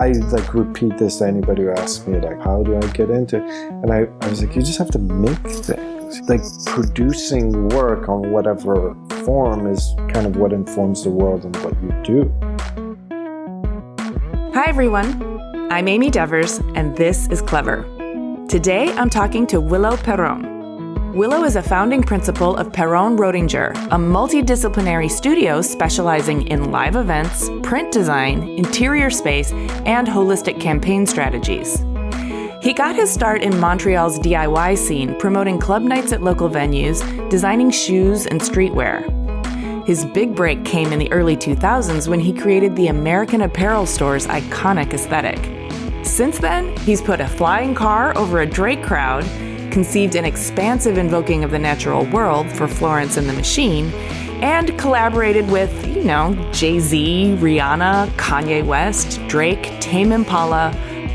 I like repeat this to anybody who asks me, like, how do I get into it? And I was like, you just have to make things. Like producing work on whatever form is kind of what informs the world and what you do. Hi everyone, I'm Amy Devers and this is Clever. Today I'm talking to Willo Perron. Willo is a founding principal of Perron-Roettinger, a multidisciplinary studio specializing in live events, print design, interior space, and holistic campaign strategies. He got his start in Montreal's DIY scene, promoting club nights at local venues, designing shoes and streetwear. His big break came in the early 2000s when he created the American Apparel store's iconic aesthetic. Since then, he's put a flying car over a Drake crowd, conceived an expansive invoking of the natural world for Florence and the Machine, and collaborated with, Jay-Z, Rihanna, Kanye West, Drake, Tame Impala,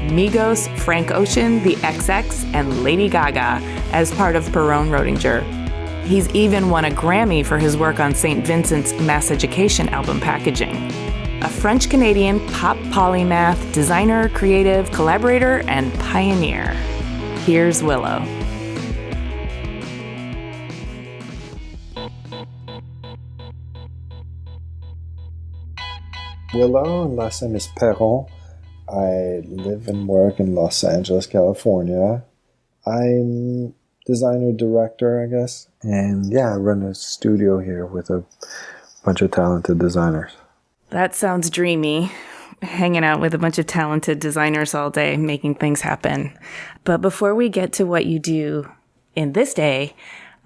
Migos, Frank Ocean, the XX, and Lady Gaga as part of Perron-Roettinger. He's even won a Grammy for his work on St. Vincent's Mass Education album packaging. A French-Canadian Pop-Polymath designer, creative, collaborator, and pioneer. Here's Willo. Willo, and last name is Perron. I live and work in Los Angeles, California. I'm designer director, I guess. And I run a studio here with a bunch of talented designers. That sounds dreamy. Hanging out with a bunch of talented designers all day, making things happen. But before we get to what you do in this day,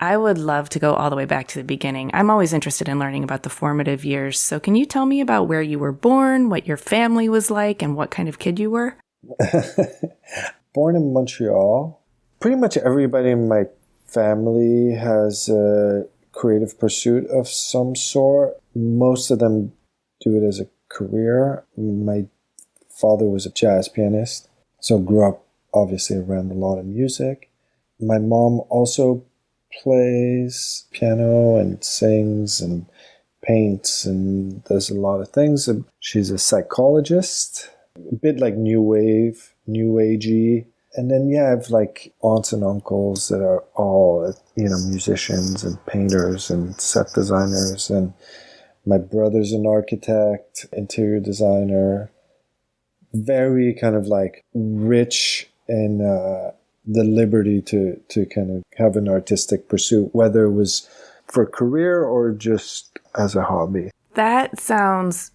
I would love to go all the way back to the beginning. I'm always interested in learning about the formative years. So can you tell me about where you were born, what your family was like, and what kind of kid you were? Born in Montreal. Pretty much everybody in my family has a creative pursuit of some sort. Most of them do it as a career. My father was a jazz pianist, so grew up obviously around a lot of music. My mom also plays piano and sings and paints and does a lot of things. She's a psychologist, a bit like new wave, new agey. And then I have like aunts and uncles that are all musicians and painters and set designers, and my brother's an architect, interior designer, very kind of like rich in the liberty to kind of have an artistic pursuit, whether it was for a career or just as a hobby. That sounds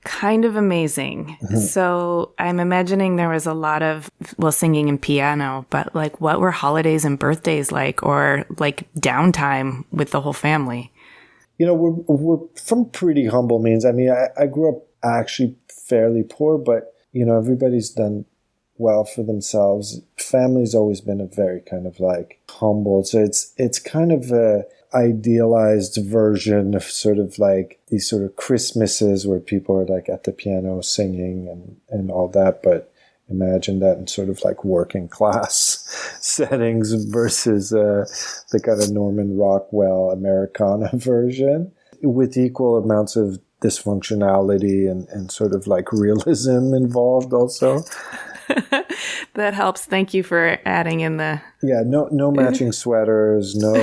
kind of amazing. Mm-hmm. So I'm imagining there was a lot of, singing and piano, but like what were holidays and birthdays like, or like downtime with the whole family? We're from pretty humble means. I mean, I grew up actually fairly poor, but, everybody's done well for themselves. Family's always been a very kind of like humble. So it's kind of a idealized version of sort of like these sort of Christmases where people are like at the piano singing and all that. But imagine that in sort of like working class settings versus the kind of Norman Rockwell Americana version with equal amounts of dysfunctionality and sort of like realism involved also. That helps. Thank you for adding in the... Yeah, no matching sweaters, no...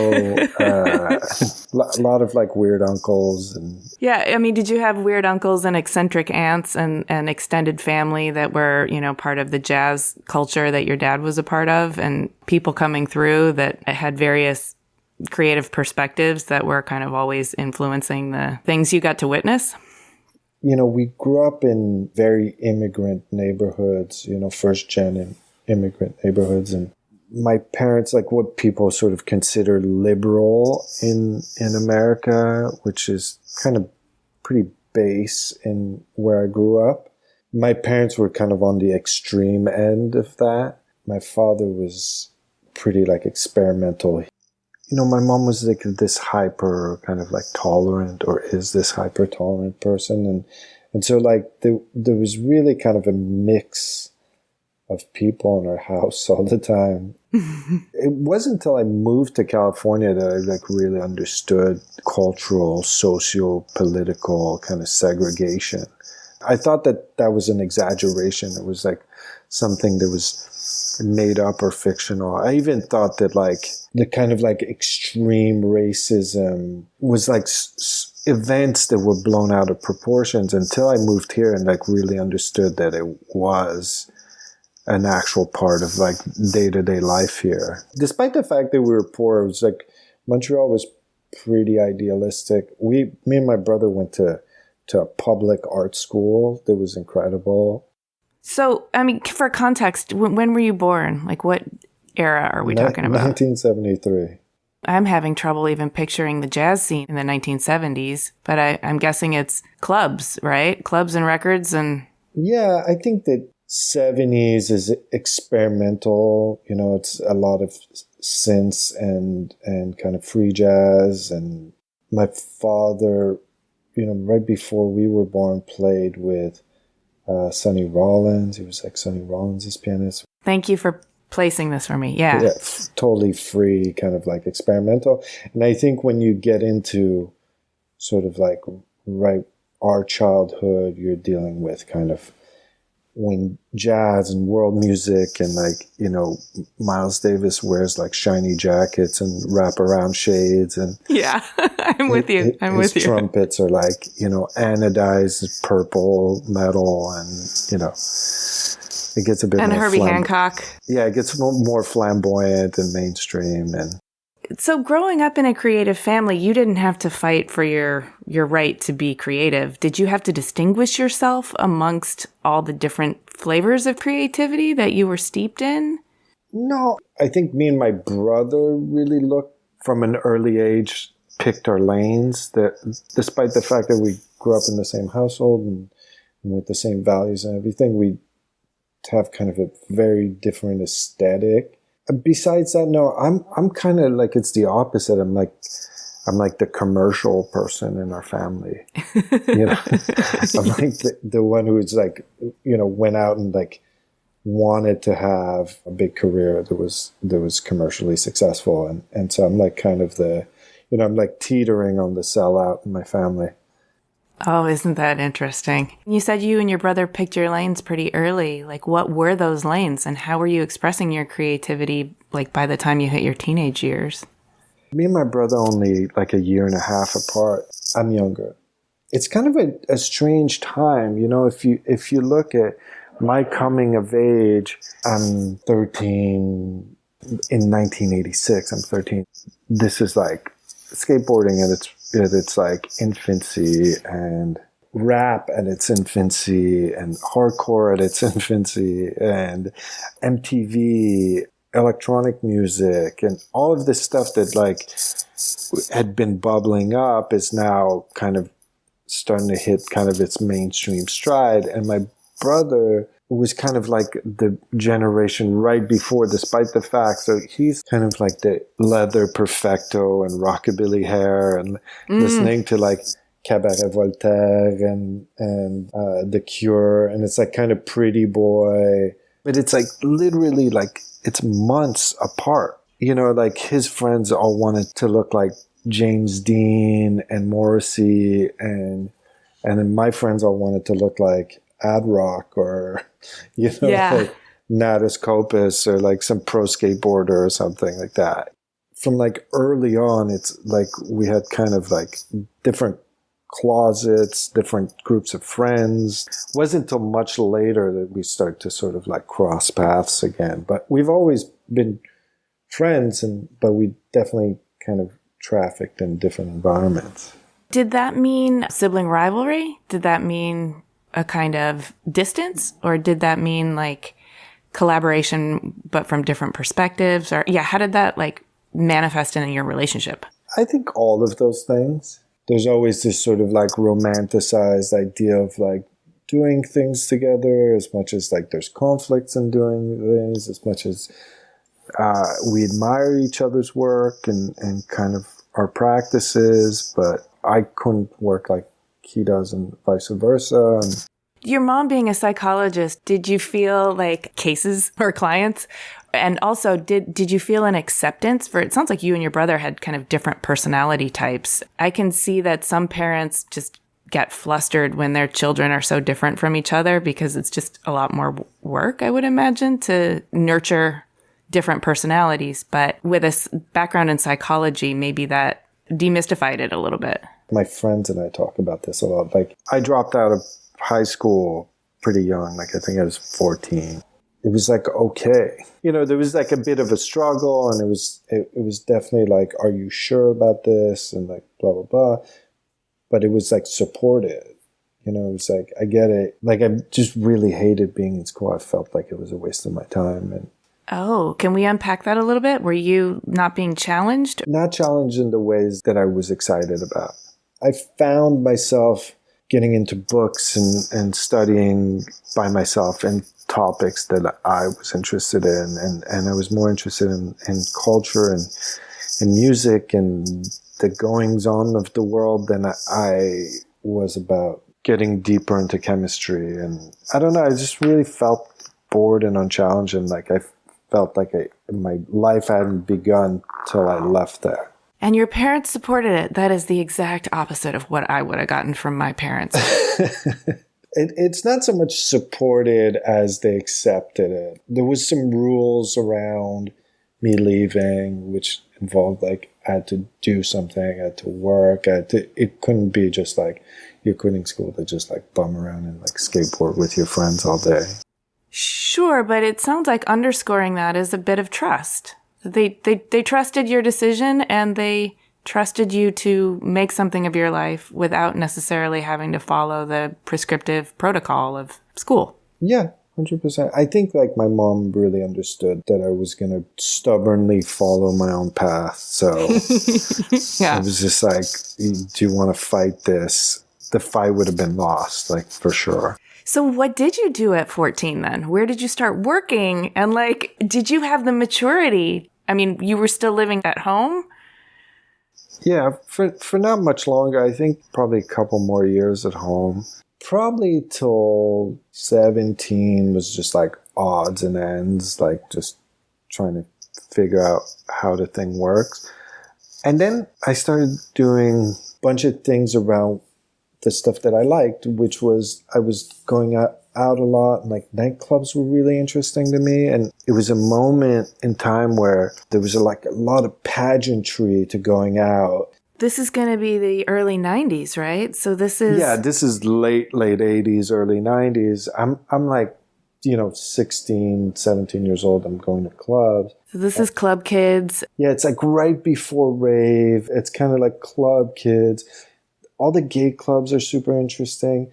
lot of like weird uncles. And yeah, I mean, did you have weird uncles and eccentric aunts and extended family that were, part of the jazz culture that your dad was a part of, and people coming through that had various creative perspectives that were kind of always influencing the things you got to witness? We grew up in very immigrant neighborhoods, first gen immigrant neighborhoods. And my parents, like what people sort of consider liberal in America, which is kind of pretty base in where I grew up. My parents were kind of on the extreme end of that. My father was pretty like experimental. My mom was like this hyper kind of like tolerant, or is this hyper tolerant person. And so like there was really kind of a mix of people in our house all the time. It wasn't until I moved to California that I like really understood cultural, socio-political kind of segregation. I thought that was an exaggeration. It was like something that was made up or fictional. I even thought that like the kind of like extreme racism was like events that were blown out of proportions until I moved here and like really understood that it was an actual part of like day-to-day life here. Despite the fact that we were poor, it was like Montreal was pretty idealistic. Me and my brother went to a public art school that was incredible. So, I mean, for context, when were you born? Like, what era are we talking about? 1973. I'm having trouble even picturing the jazz scene in the 1970s, but I'm guessing it's clubs, right? Clubs and records and... Yeah, I think that 70s is experimental. You know, it's a lot of synths and kind of free jazz. And my father, you know, right before we were born, played with Sonny Rollins. He was like Sonny Rollins' pianist. Thank you for placing this for me. Yeah. Totally free, kind of like experimental. And I think when you get into sort of like our childhood, you're dealing with kind of when jazz and world music and like, you know, Miles Davis wears like shiny jackets and wraparound shades and yeah, I'm with you. His trumpets are like, you know, anodized purple metal and, you know, it gets a bit and more Herbie Hancock. Yeah, it gets more flamboyant and mainstream. And so growing up in a creative family, you didn't have to fight for your right to be creative. Did you have to distinguish yourself amongst all the different flavors of creativity that you were steeped in? No, I think me and my brother really looked from an early age, picked our lanes, that despite the fact that we grew up in the same household and with the same values and everything, we have kind of a very different aesthetic. Besides that, no, I'm kind of like, it's the opposite. I'm like the commercial person in our family. You know, I'm like the one who's like, you know, went out and like wanted to have a big career that was commercially successful. And so I'm like kind of the, you know, I'm like teetering on the sellout in my family. Oh, isn't that interesting? You said you and your brother picked your lanes pretty early. Like, what were those lanes and how were you expressing your creativity, like, by the time you hit your teenage years? Me and my brother only like a year and a half apart. I'm younger. It's kind of a strange time. You know, if you look at my coming of age, I'm 13 in 1986. I'm 13. This is like skateboarding and it's like infancy, and rap at its infancy, and hardcore at its infancy, and MTV, electronic music, and all of this stuff that like had been bubbling up is now kind of starting to hit kind of its mainstream stride. And my brother was kind of like the generation right before, despite the fact, so he's kind of like the leather perfecto and rockabilly hair and listening to like Cabaret Voltaire and The Cure, and it's like kind of Pretty Boy, but it's like literally like it's months apart. You know, like his friends all wanted to look like James Dean and Morrissey, and then my friends all wanted to look like Ad Rock or, you know, like Natus Copus or like some pro skateboarder or something like that. From like early on, it's like we had kind of like different closets, different groups of friends. It wasn't until much later that we start to sort of like cross paths again. But we've always been friends, but we definitely kind of trafficked in different environments. Did that mean sibling rivalry? Did that mean a kind of distance, or did that mean like collaboration but from different perspectives? Or how did that like manifest in your relationship? I think all of those things. There's always this sort of like romanticized idea of like doing things together, as much as like there's conflicts in doing things, as much as we admire each other's work and kind of our practices, but I couldn't work like he does and vice versa. And your mom being a psychologist, did you feel like cases or clients? And also, did you feel an acceptance for, it sounds like you and your brother had kind of different personality types. I can see that some parents just get flustered when their children are so different from each other because it's just a lot more work, I would imagine, to nurture different personalities. But with a background in psychology, maybe that demystified it a little bit. My friends and I talk about this a lot. Like, I dropped out of high school pretty young. Like, I think I was 14. It was like, okay. You know, there was like a bit of a struggle, and it was definitely like, are you sure about this? And like, blah, blah, blah. But it was like supportive. You know, it was like, I get it. Like, I just really hated being in school. I felt like it was a waste of my time. And oh, can we unpack that a little bit? Were you not being challenged? Not challenged in the ways that I was excited about. I found myself getting into books and studying by myself and topics that I was interested in. And I was more interested in culture and in music and the goings on of the world than I was about getting deeper into chemistry. And I don't know, I just really felt bored and unchallenged, and like I felt like my life hadn't begun till I left there. And your parents supported it. That is the exact opposite of what I would have gotten from my parents. It's not so much supported as they accepted it. There was some rules around me leaving, which involved like I had to do something, I had to work. It couldn't be just like you're quitting school to just like bum around and like skateboard with your friends all day. Sure, but it sounds like underscoring that is a bit of trust. They trusted your decision, and they trusted you to make something of your life without necessarily having to follow the prescriptive protocol of school. Yeah, 100%. I think like my mom really understood that I was going to stubbornly follow my own path. So yeah. It was just like, do you want to fight this? The fight would have been lost, like for sure. So what did you do at 14 then? Where did you start working? And like, did you have the maturity? I mean, you were still living at home? Yeah, for not much longer. I think probably a couple more years at home. Probably till 17 was just like odds and ends, like just trying to figure out how the thing works. And then I started doing a bunch of things around the stuff that I liked, which was I was going out a lot, and like nightclubs were really interesting to me. And it was a moment in time where there was like a lot of pageantry to going out. This is going to be the early 90s, right? So this is... Yeah, this is late 80s, early 90s. I'm like, 16, 17 years old. I'm going to clubs. So this is Club Kids. Yeah, it's like right before rave. It's kind of like Club Kids. All the gay clubs are super interesting.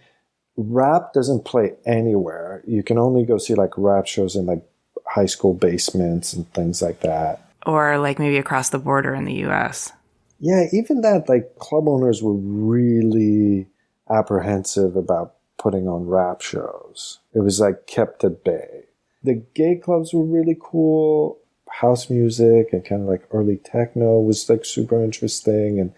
Rap doesn't play anywhere. You can only go see like rap shows in like high school basements and things like that. Or like maybe across the border in the US. Yeah, even that, like club owners were really apprehensive about putting on rap shows. It was like kept at bay. The gay clubs were really cool. House music and kind of like early techno was like super interesting, and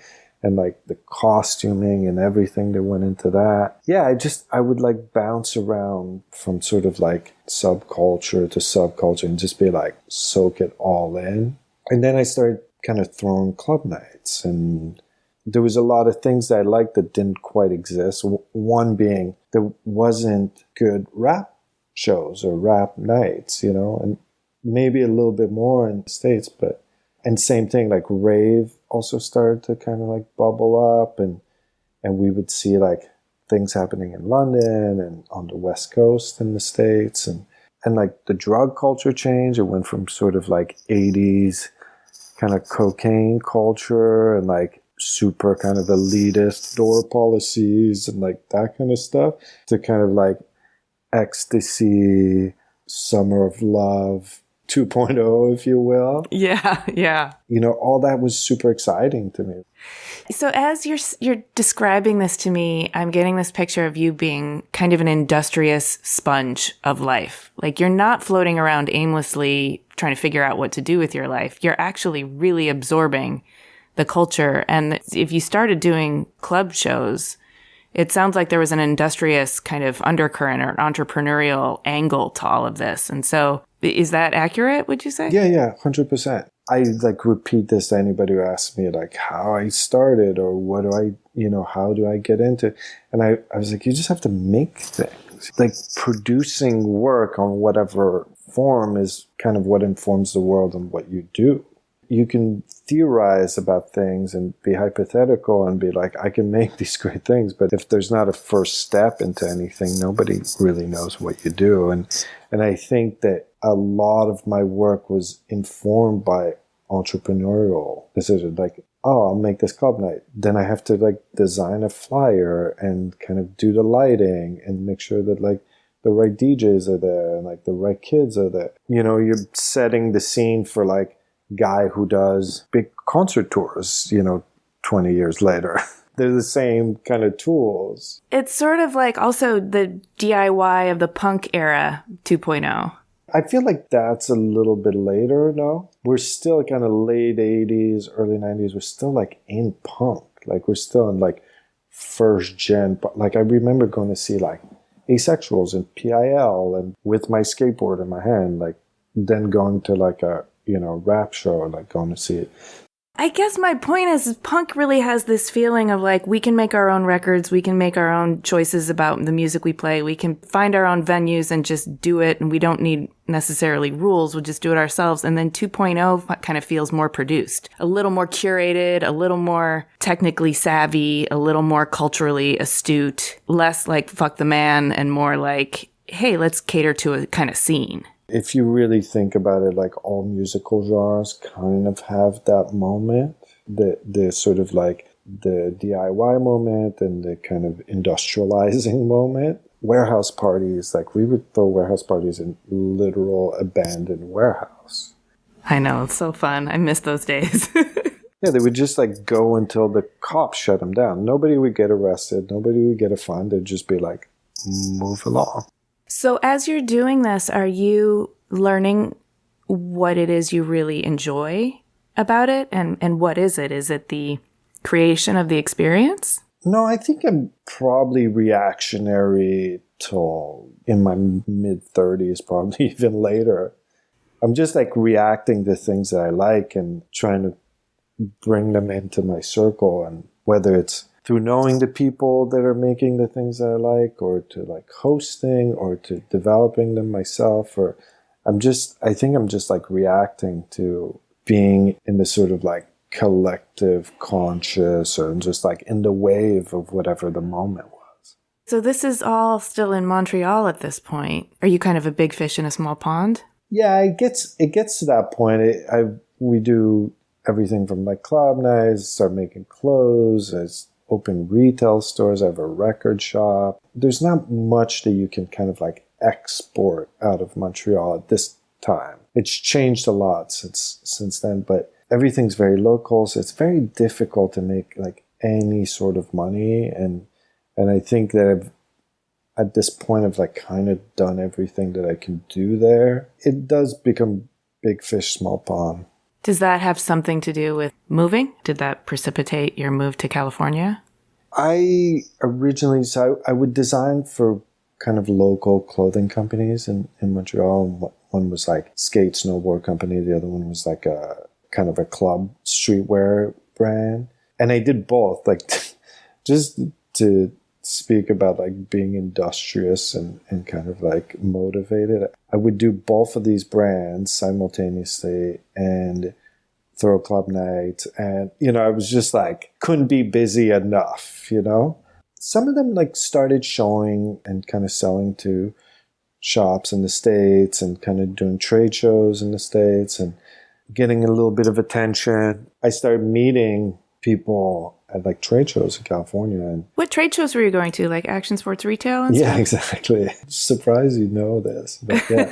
like the costuming and everything that went into that. Yeah, I would like bounce around from sort of like subculture to subculture and just be like, soak it all in. And then I started kind of throwing club nights, and there was a lot of things that I liked that didn't quite exist. One being there wasn't good rap shows or rap nights, and maybe a little bit more in the States, and same thing, like rave also started to kind of like bubble up, and we would see like things happening in London and on the West Coast in the States, and like the drug culture changed. It went from sort of like 80s kind of cocaine culture and like super kind of elitist door policies and like that kind of stuff to kind of like ecstasy, summer of love 2.0, if you will. Yeah. All that was super exciting to me. So as you're describing this to me, I'm getting this picture of you being kind of an industrious sponge of life. Like you're not floating around aimlessly trying to figure out what to do with your life. You're actually really absorbing the culture. And if you started doing club shows, it sounds like there was an industrious kind of undercurrent or an entrepreneurial angle to all of this. And so is that accurate, would you say? Yeah, 100%. I like repeat this to anybody who asks me like how I started or what do I how do I get into? And I was like, you just have to make things. Like producing work on whatever form is kind of what informs the world and what you do. You can theorize about things and be hypothetical and be like, I can make these great things. But if there's not a first step into anything, nobody really knows what you do. And I think that a lot of my work was informed by entrepreneurial decisions. Like, oh, I'll make this club night. Then I have to like design a flyer and kind of do the lighting and make sure that like the right DJs are there and like the right kids are there. You're setting the scene for like guy who does big concert tours, 20 years later. They're the same kind of tools. It's sort of like also the DIY of the punk era 2.0. I feel like that's a little bit later, no? We're still kind of late 80s, early 90s. We're still like in punk. Like we're still in like first gen. Like I remember going to see like Asexuals and PIL and with my skateboard in my hand, like then going to like a rap show, like going to see it. I guess my point is punk really has this feeling of like, we can make our own records, we can make our own choices about the music we play, we can find our own venues and just do it, and we don't need necessarily rules, we'll just do it ourselves. And then 2.0 kind of feels more produced, a little more curated, a little more technically savvy, a little more culturally astute, less like fuck the man and more like, hey, let's cater to a kind of scene. If you really think about it, like all musical genres kind of have that moment, the sort of like the DIY moment and the kind of industrializing moment. Warehouse parties, like we would throw warehouse parties in literal abandoned warehouse. I know, it's so fun. I miss those days. Yeah, they would just like go until the cops shut them down. Nobody would get arrested. Nobody would get a fine. They'd just be like, move along. So as you're doing this, are you learning what it is you really enjoy about it? And what is it? Is it the creation of the experience? No, I think I'm probably reactionary till in my mid-30s, probably even later. I'm just like reacting to things that I like and trying to bring them into my circle. And whether it's through knowing the people that are making the things that I like, or to like hosting, or to developing them myself, or I think I'm just like reacting to being in the sort of like collective conscious, or just like in the wave of whatever the moment was. So this is all still in Montreal at this point. Are you kind of a big fish in a small pond? Yeah, it gets to that point. We do everything from like club nights, start making clothes, as open retail stores. I have a record shop. There's not much that you can kind of like export out of Montreal at this time. It's changed a lot since then, but everything's very local, so it's very difficult to make like any sort of money. And I think that at this point I've like kind of done everything that I can do there. It does become big fish, small pond. Does that have something to do with moving? Did that precipitate your move to California? I would design for kind of local clothing companies in Montreal. One was like skate snowboard company. The other one was like a kind of a club streetwear brand. And I did both, like just to speak about like being industrious and kind of like motivated. I would do both of these brands simultaneously and throw club nights. And, I was just like, couldn't be busy enough, Some of them like started showing and kind of selling to shops in the States and kind of doing trade shows in the States and getting a little bit of attention. I started meeting people at like trade shows in California. And what trade shows were you going to? Like Action Sports Retail and stuff? Yeah, exactly. Surprised you know this. But yeah.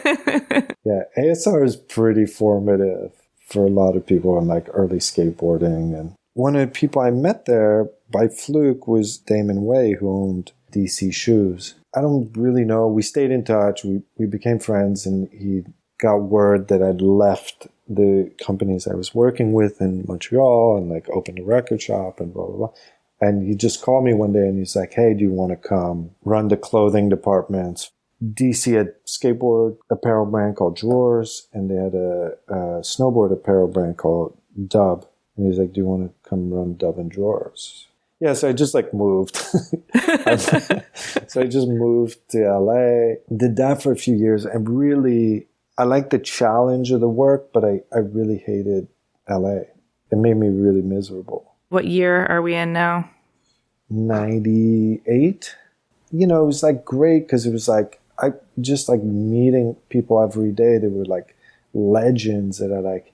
Yeah, ASR is pretty formative for a lot of people in like early skateboarding. And one of the people I met there by fluke was Damon Way, who owned DC Shoes. I don't really know. We stayed in touch. We became friends, and he got word that I'd left the companies I was working with in Montreal and like opened a record shop and blah, blah, blah. And he just called me one day and he's like, hey, do you want to come run the clothing departments? DC had a skateboard apparel brand called Drawers, and they had a snowboard apparel brand called Dub. And he's like, do you want to come run Dub and Drawers? Yeah, so I just like moved. So I just moved to LA, did that for a few years, and really, I liked the challenge of the work, but I really hated LA. It made me really miserable. What year are we in now? 98. You know, it was like great because it was like, I just like meeting people every day. They were like legends that I like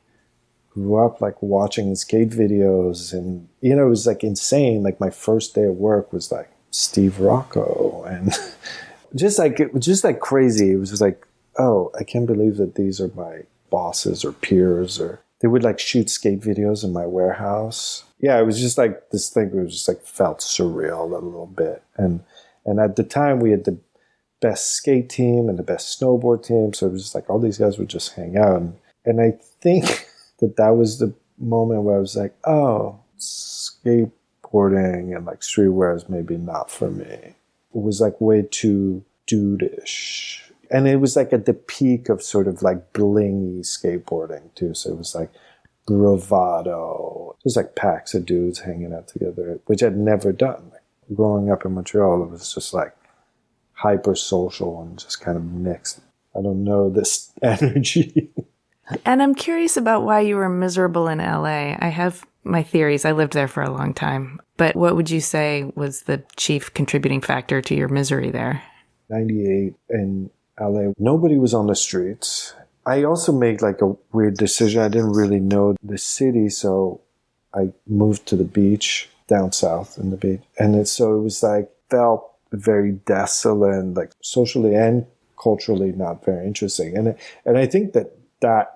grew up like watching skate videos, and you know, it was like insane. Like my first day of work was like Steve Rocco, and it was just like crazy. It was just like, oh, I can't believe that these are my bosses or peers, or they would like shoot skate videos in my warehouse. Yeah, it was just like this thing that was just like felt surreal a little bit. And at the time we had the best skate team and the best snowboard team. So it was just like all these guys would just hang out. And I think that was the moment where I was like, oh, skateboarding and like streetwear is maybe not for me. It was like way too dude-ish. And it was like at the peak of sort of like blingy skateboarding too. So it was like bravado. It was like packs of dudes hanging out together, which I'd never done. Like, growing up in Montreal, it was just like hyper social and just kind of mixed. I don't know this energy. And I'm curious about why you were miserable in LA. I have my theories. I lived there for a long time. But what would you say was the chief contributing factor to your misery there? 98 in LA, nobody was on the streets. I also made like a weird decision. I didn't really know the city, so I moved to the beach down south in the beach. And so it was like, felt very desolate and like socially and culturally not very interesting. And I think that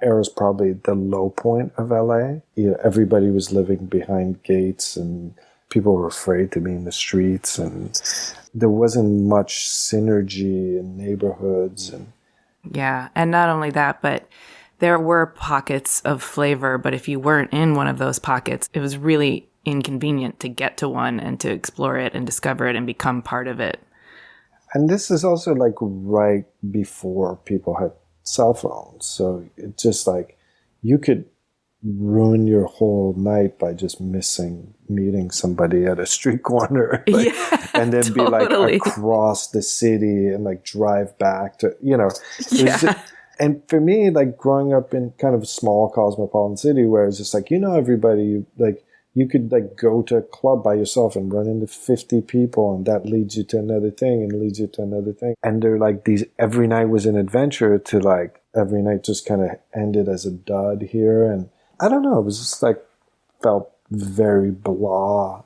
era is probably the low point of LA. You know, everybody was living behind gates and people were afraid to be in the streets, and there wasn't much synergy in neighborhoods. Yeah, and not only that, but there were pockets of flavor, but if you weren't in one of those pockets, it was really inconvenient to get to one and to explore it and discover it and become part of it. And this is also like right before people had cell phones. So it's just like you could ruin your whole night by just meeting somebody at a street corner, like, yeah, and then totally. be like across the city and like drive back to, you know. Yeah. Just, and for me, like growing up in kind of a small cosmopolitan city where it's just like, you know, everybody, like you could like go to a club by yourself and run into 50 people, and that leads you to another thing and leads you to another thing. And they're like these, every night was an adventure to like every night just kind of ended as a dud here. And I don't know, it was just like, felt very blah.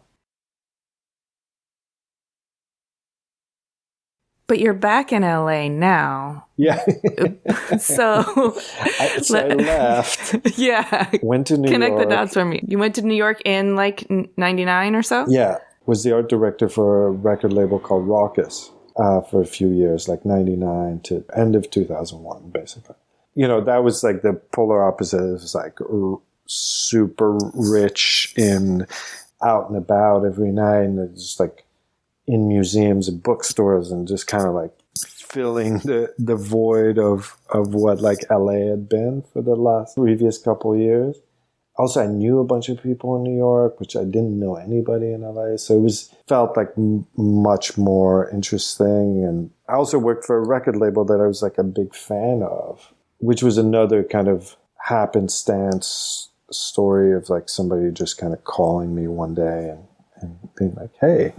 But you're back in LA now. Yeah. So I left. Yeah. Went to New York. Connect the dots for me. You went to New York in like 99 or so? Yeah. Was the art director for a record label called Raucous for a few years, like 99 to end of 2001, basically. You know, that was like the polar opposite. It was like super rich in out and about every night, and it's just like in museums and bookstores and just kind of like filling the void of what like LA had been for the previous couple of years. Also, I knew a bunch of people in New York, which I didn't know anybody in LA. So it felt like much more interesting. And I also worked for a record label that I was like a big fan of, which was another kind of happenstance story of like somebody just kind of calling me one day and being like, hey,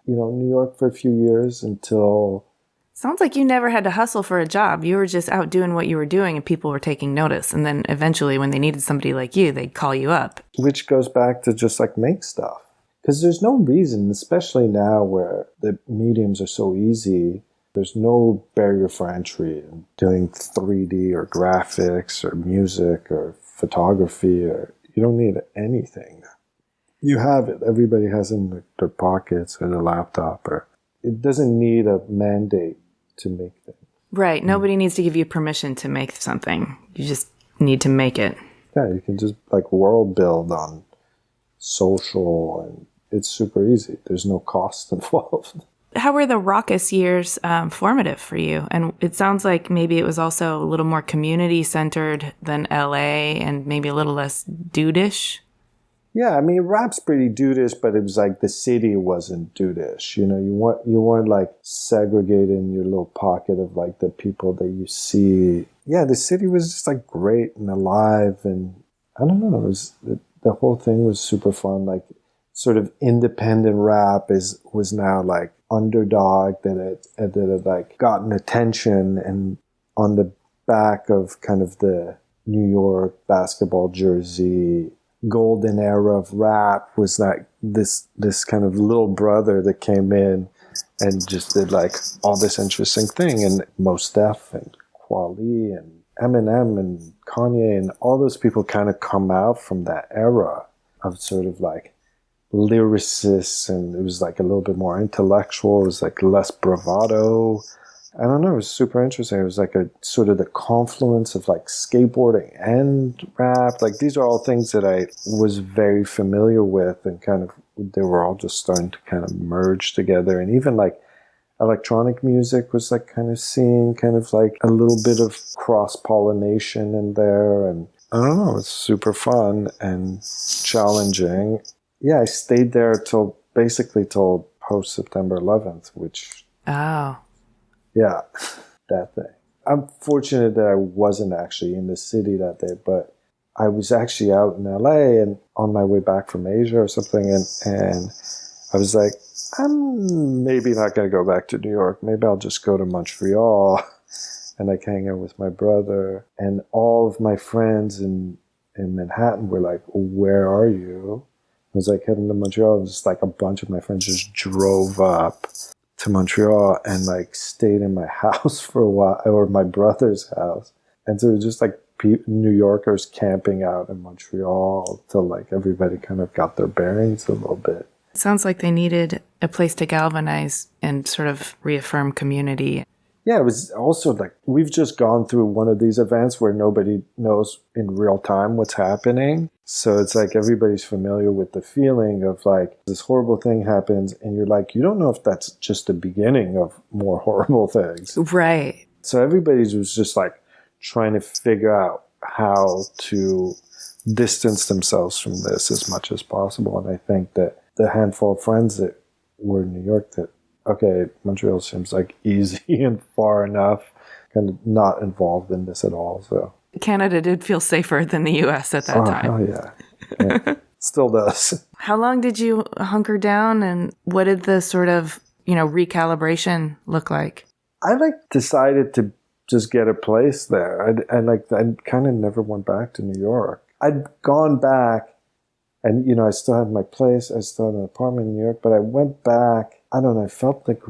you know, New York for a few years until... Sounds like you never had to hustle for a job. You were just out doing what you were doing and people were taking notice. And then eventually when they needed somebody like you, they'd call you up. Which goes back to just like make stuff. Because there's no reason, especially now where the mediums are so easy, there's no barrier for entry in doing 3D or graphics or music or photography, or you don't need anything. You have it. Everybody has it in their pockets or their laptop, or it doesn't need a mandate to make things. Right. Nobody needs to give you permission to make something. You just need to make it. Yeah, you can just like world build on social, and it's super easy. There's no cost involved. How were the raucous years formative for you? And it sounds like maybe it was also a little more community-centered than LA and maybe a little less dude-ish. Yeah, I mean, rap's pretty dudish, but it was like the city wasn't dudish. You know, you weren't like segregated in your little pocket of like the people that you see. Yeah, the city was just like great and alive, and I don't know, it was the whole thing was super fun. Like, sort of independent rap was now like underdog that had like gotten attention, and on the back of kind of the New York basketball jersey golden era of rap was like this kind of little brother that came in and just did like all this interesting thing, and Mos Def and Kweli and Eminem and Kanye and all those people kind of come out from that era of sort of like lyricists, and it was like a little bit more intellectual. It was like less bravado. I don't know, it was super interesting. It was like a sort of the confluence of like skateboarding and rap. Like, these are all things that I was very familiar with, and kind of they were all just starting to kind of merge together. And even like electronic music was like kind of seeing kind of like a little bit of cross-pollination in there. And I don't know, it's super fun and challenging. Yeah, I stayed there till post September 11th, which... Oh. Yeah, that thing. I'm fortunate that I wasn't actually in the city that day, but I was actually out in LA and on my way back from Asia or something, and I was like, I'm maybe not going to go back to New York. Maybe I'll just go to Montreal and like hang out with my brother. And all of my friends in Manhattan were like, where are you? I was like heading to Montreal, and just like a bunch of my friends just drove up to Montreal and like stayed in my house for a while, or my brother's house. And so it was just like New Yorkers camping out in Montreal till like everybody kind of got their bearings a little bit. It sounds like they needed a place to galvanize and sort of reaffirm community. Yeah, it was also like, we've just gone through one of these events where nobody knows in real time what's happening. So it's like everybody's familiar with the feeling of like this horrible thing happens, and you're like, you don't know if that's just the beginning of more horrible things. Right. So everybody was just like trying to figure out how to distance themselves from this as much as possible. And I think that the handful of friends that were in New York that, okay, Montreal seems like easy and far enough, kind of not involved in this at all. So Canada did feel safer than the U.S. at that time. Oh, yeah. Still does. How long did you hunker down, and what did the sort of, recalibration look like? I decided to just get a place there. I kind of never went back to New York. I'd gone back, and I still had my place. I still had an apartment in New York, but I went back. I don't know. I felt like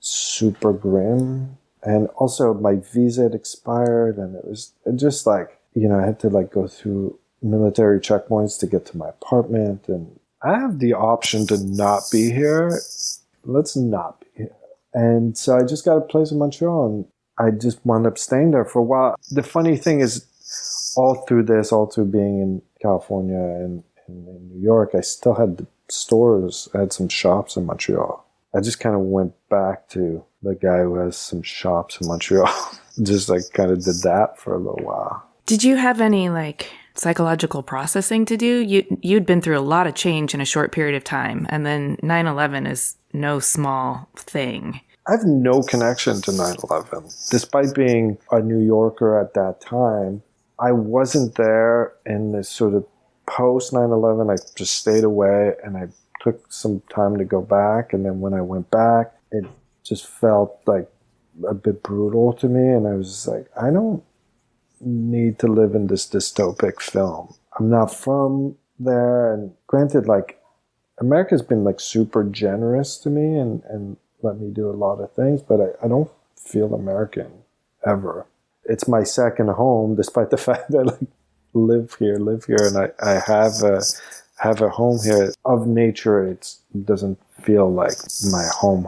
super grim. And also my visa had expired, and it was just like, I had to like go through military checkpoints to get to my apartment, and I have the option to not be here. Let's not be here. And so I just got a place in Montreal, and I just wound up staying there for a while. The funny thing is, all through being in California and in New York, I still had the stores. I had some shops in Montreal. I just kind of went back to the guy who has some shops in Montreal. Just like kind of did that for a little while. Did you have any like psychological processing to do? You'd been through a lot of change in a short period of time, and then 9/11 is no small thing. I have no connection to 9/11. Despite being a New Yorker at that time, I wasn't there in this sort of post 9/11. I just stayed away, and I took some time to go back. And then when I went back, it just felt like a bit brutal to me. And I was just like, I don't need to live in this dystopic film. I'm not from there. And granted, like, America's been like super generous to me and let me do a lot of things, but I don't feel American ever. It's my second home, despite the fact that I like live here, and I have a home here. Of nature, it doesn't feel like my home,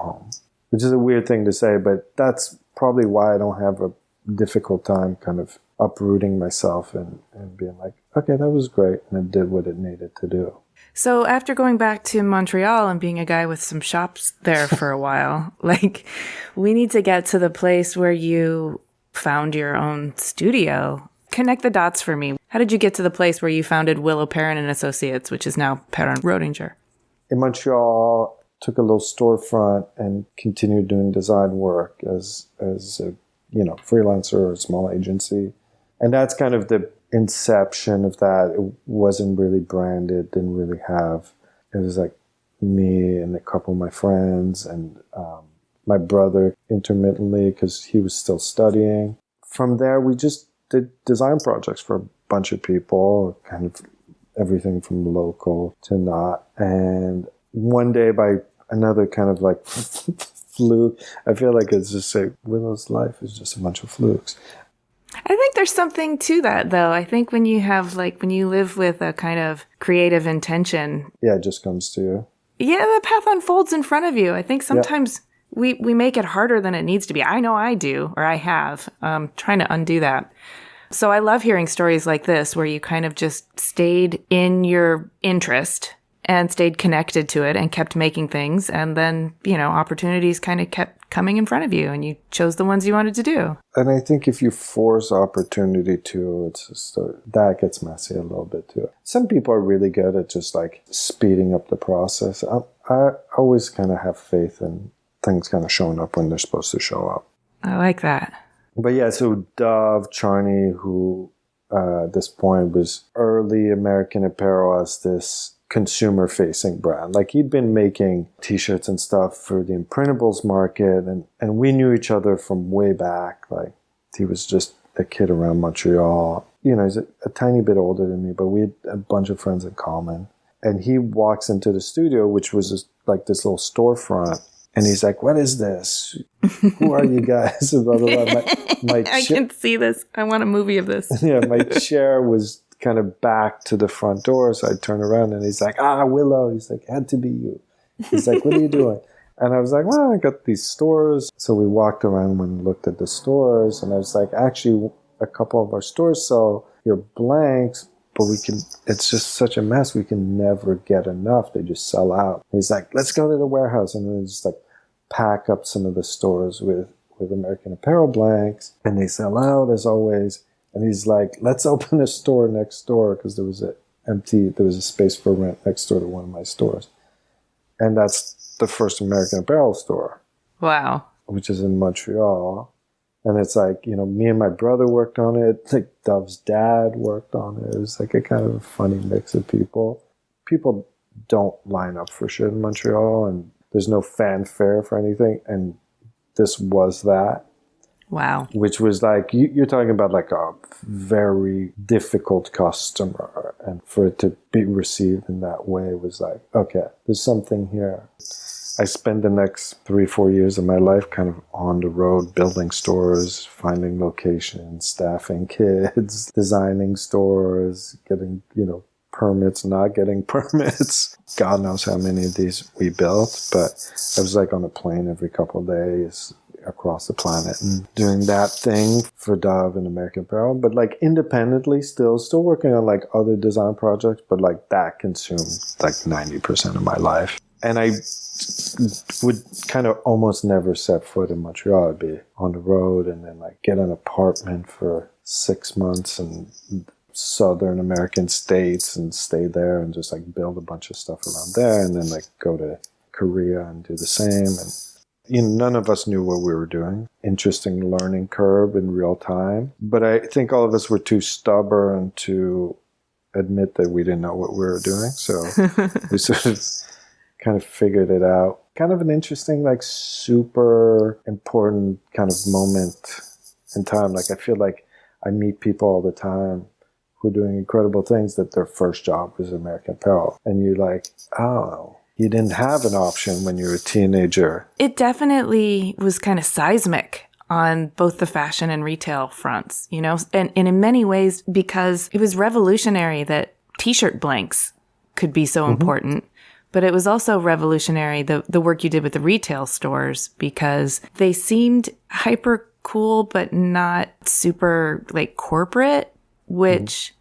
which is a weird thing to say, but that's probably why I don't have a difficult time kind of uprooting myself and being like, okay, that was great, and it did what it needed to do. So after going back to Montreal and being a guy with some shops there for a while, like, we need to get to the place where you found your own studio. Connect the dots for me. How did you get to the place where you founded Willo Perron and Associates, which is now Perron-Roettinger? In Montreal, took a little storefront and continued doing design work as a freelancer or a small agency. And that's kind of the inception of that. It wasn't really branded, didn't really have, it was like me and a couple of my friends and my brother intermittently because he was still studying. From there, we just did design projects for a bunch of people, kind of everything from local to not. And one day, by another kind of like fluke, I feel like it's just like Willo's life is just a bunch of flukes. I think there's something to that, though. I think when you live with a kind of creative intention. Yeah, it just comes to you. Yeah, the path unfolds in front of you. I think sometimes we make it harder than it needs to be. I know I do, or I have. Trying to undo that. So I love hearing stories like this where you kind of just stayed in your interest and stayed connected to it and kept making things. And then, opportunities kind of kept coming in front of you and you chose the ones you wanted to do. And I think if you force opportunity to, it's just, that gets messy a little bit too. Some people are really good at just like speeding up the process. I always kind of have faith in things kind of showing up when they're supposed to show up. I like that. But yeah, so Dove Charney, who at this point was early American Apparel as this consumer-facing brand. Like he'd been making t-shirts and stuff for the imprintables market, and we knew each other from way back. Like he was just a kid around Montreal. He's a tiny bit older than me, but we had a bunch of friends in common. And he walks into the studio, which was just like this little storefront, and he's like, "What is this? Who are you guys?" Blah, blah, blah. I can see this. I want a movie of this. Yeah, my chair was kind of back to the front door, so I turn around and he's like, Willo. He's like, "Had to be you." He's like, "What are you doing?" And I was like, "Well, I got these stores." So we walked around and looked at the stores, and I was like, "Actually, a couple of our stores sell your blanks, but it's just such a mess. We can never get enough. They just sell out." He's like, "Let's go to the warehouse." And then just like pack up some of the stores with American Apparel blanks, and they sell out as always. And he's like, "Let's open a store next door," because there was a space for rent next door to one of my stores. And that's the first American Apparel store. Wow. Which is in Montreal. And it's like, me and my brother worked on it. Like Dove's dad worked on it. It was like a kind of a funny mix of people. People don't line up for shit in Montreal, and there's no fanfare for anything. And this was that. Wow. Which was like, you're talking about like a very difficult customer. And for it to be received in that way was like, okay, there's something here. I spent the next 3-4 years of my life kind of on the road, building stores, finding locations, staffing kids, designing stores, getting, permits, not getting permits. God knows how many of these we built, but I was like on a plane every couple of days across the planet and doing that thing for Dove and American Apparel, but like independently still working on like other design projects, but like that consumed like 90% of my life. And I would kind of almost never set foot in Montreal. I'd be on the road and then like get an apartment for 6 months in southern American states and stay there and just like build a bunch of stuff around there, and then like go to Korea and do the same. And none of us knew what we were doing. Interesting learning curve in real time. But I think all of us were too stubborn to admit that we didn't know what we were doing. So we sort of kind of figured it out. Kind of an interesting, like super important kind of moment in time. Like I feel like I meet people all the time who are doing incredible things that their first job was American Apparel. And you're like, oh, you didn't have an option when you were a teenager. It definitely was kind of seismic on both the fashion and retail fronts, and in many ways because it was revolutionary that t-shirt blanks could be so important. But it was also revolutionary, the work you did with the retail stores, because they seemed hyper cool, but not super like corporate, which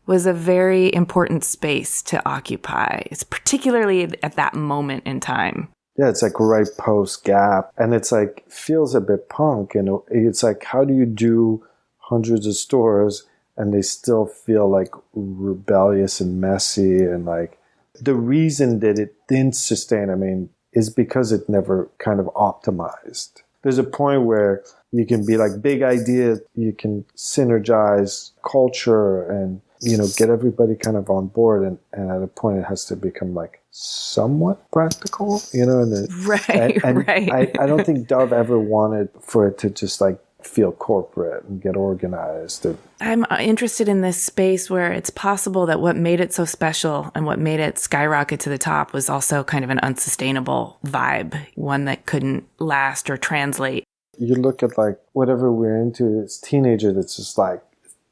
was a very important space to occupy. It's particularly at that moment in time. Yeah, it's like right post Gap. And it's like, feels a bit punk. And it's like, how do you do hundreds of stores and they still feel like rebellious and messy. And like the reason that it didn't sustain, I mean, is because it never kind of optimized. There's a point where you can be like big ideas, you can synergize culture and, you know, get everybody kind of on board. And at a point it has to become like somewhat practical, you know? Right. I don't think Dove ever wanted for it to just like feel corporate and get organized. I'm interested in this space where it's possible that what made it so special and what made it skyrocket to the top was also kind of an unsustainable vibe, one that couldn't last or translate. You look at like whatever we're into as teenagers, it's just like,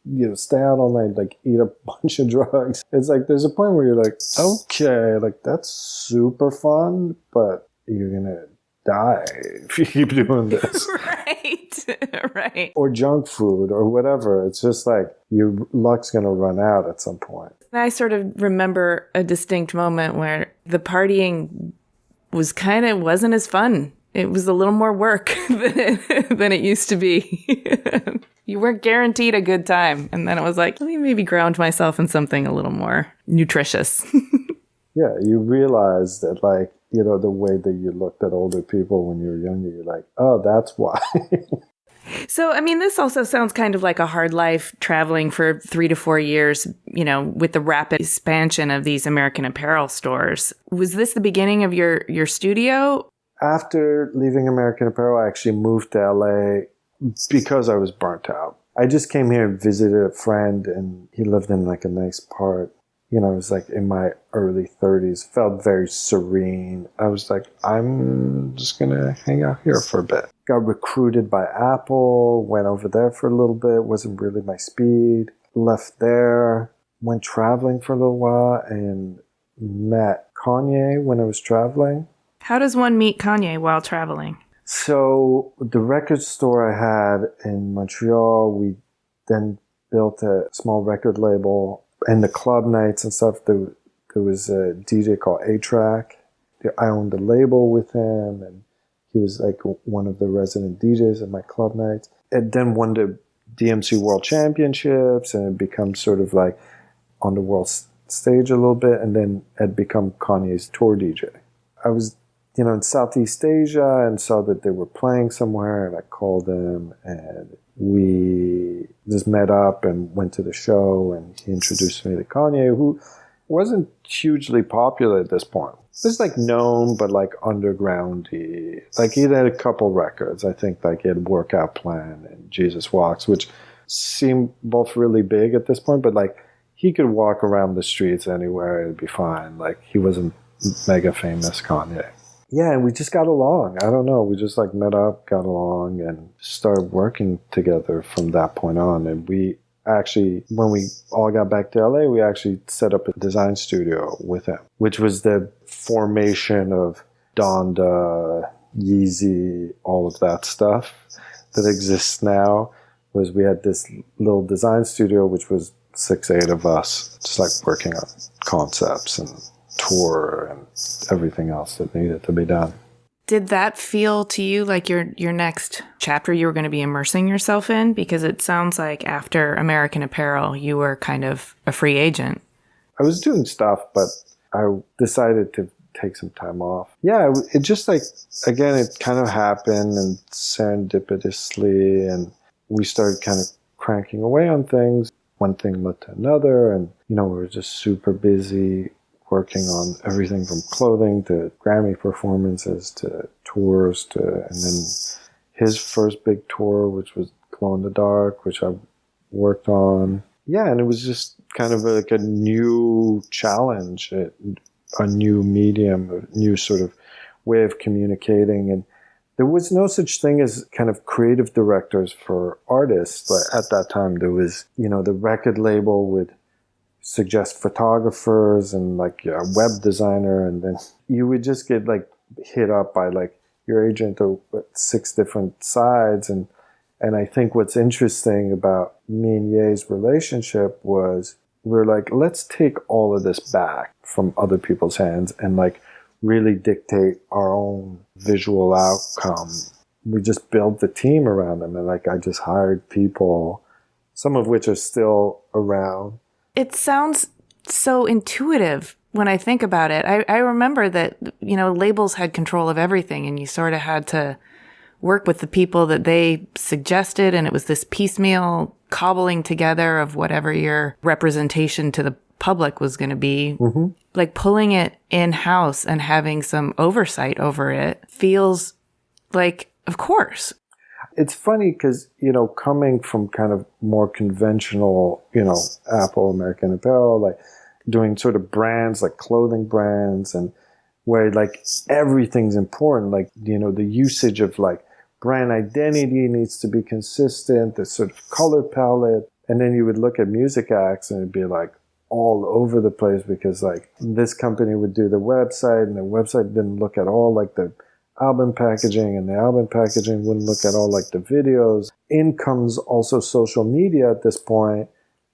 you know, stay out all night, like eat a bunch of drugs. It's like there's a point where you're like, okay, like that's super fun, but you're gonna die if you keep doing this. Right. Or junk food or whatever. It's just like your luck's gonna run out at some point. I sort of remember a distinct moment where the partying wasn't as fun. It was a little more work than it used to be. You weren't guaranteed a good time. And then it was like, let me maybe ground myself in something a little more nutritious. Yeah, you realize that, like, you know, the way that you looked at older people when you were younger, you're like, oh, that's why. So, I mean, this also sounds kind of like a hard life, traveling for 3 to 4 years, you know, with the rapid expansion of these American Apparel stores. Was this the beginning of your studio? After leaving American Apparel, I actually moved to LA because I was burnt out. I just came here and visited a friend, and he lived in like a nice part. You know, I was like in my early 30s, felt very serene. I was like, I'm just going to hang out here for a bit. Got recruited by Apple, went over there for a little bit, wasn't really my speed. Left there, went traveling for a little while, and met Kanye when I was traveling. How does one meet Kanye while traveling? So the record store I had in Montreal, we then built a small record label. And the club nights and stuff, there was a DJ called A-Track. I owned the label with him, and he was like one of the resident DJs at my club nights. And then won the DMC World Championships, and it became sort of like on the world stage a little bit, and then had become Kanye's tour DJ. I was, you know, in Southeast Asia and saw that they were playing somewhere, and I called them, and we just met up and went to the show, and he introduced me to Kanye, who wasn't hugely popular at this point. He was like known, but like undergroundy. Like he had a couple records. I think like he had Workout Plan and Jesus Walks, which seemed both really big at this point, but like he could walk around the streets anywhere, it'd be fine. Like he wasn't mega famous Kanye. Yeah, and we just got along. I don't know. We just like met up, got along, and started working together from that point on. And we actually, when we all got back to LA, we actually set up a design studio with him, which was the formation of Donda, Yeezy, all of that stuff that exists now. Was we had this little design studio, which was 6-8 of us, just like working on concepts and tour and everything else that needed to be done. Did that feel to you like your next chapter you were going to be immersing yourself in? Because it sounds like after American Apparel, you were kind of a free agent. I was doing stuff, but I decided to take some time off. Yeah, it just like, again, it kind of happened and serendipitously, and we started kind of cranking away on things. One thing led to another, and, you know, we were just super busy working on everything from clothing to Grammy performances to tours to, and then his first big tour, which was Glow in the Dark, which I worked on. Yeah, and it was just kind of like a new challenge, a new medium, a new sort of way of communicating. And there was no such thing as kind of creative directors for artists. But at that time, there was, you know, the record label would suggest photographers and like a web designer, and then you would just get like hit up by like your agent or 6 different sides. And I think what's interesting about me and Ye's relationship was we're like, let's take all of this back from other people's hands and like really dictate our own visual outcome. We just built the team around them, and like I just hired people some of which are still around. It sounds so intuitive when I think about it. I remember that, labels had control of everything, and you sort of had to work with the people that they suggested, and it was this piecemeal cobbling together of whatever your representation to the public was going to be. Mm-hmm. Like pulling it in-house and having some oversight over it feels like, of course. It's funny because, coming from kind of more conventional, Apple, American Apparel, like doing sort of brands, like clothing brands, and where like everything's important, like, the usage of like brand identity needs to be consistent, the sort of color palette. And then you would look at music acts and it'd be like all over the place because like this company would do the website and the website didn't look at all like the album packaging, and the album packaging wouldn't look at all like the videos. In comes also social media at this point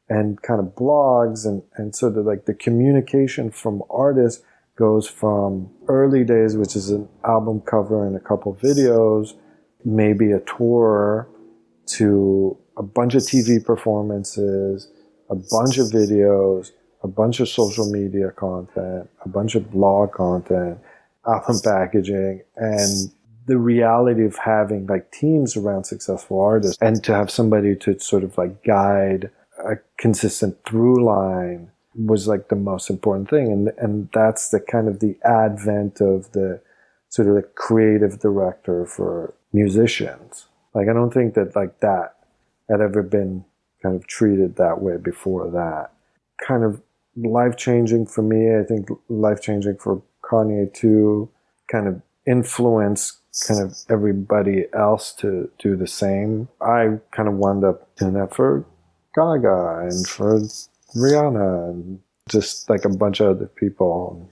and kind of blogs and sort of like the communication from artists goes from early days, which is an album cover and a couple videos, maybe a tour, to a bunch of TV performances, a bunch of videos, a bunch of social media content, a bunch of blog content, album packaging, and the reality of having like teams around successful artists and to have somebody to sort of like guide a consistent through line was like the most important thing. And that's the kind of the advent of the sort of the creative director for musicians. Like, I don't think that like that had ever been kind of treated that way before that. Kind of life-changing for me, I think life-changing for Kanye too, kind of influence kind of everybody else to do the same. I kind of wound up doing that for Gaga and for Rihanna and just like a bunch of other people.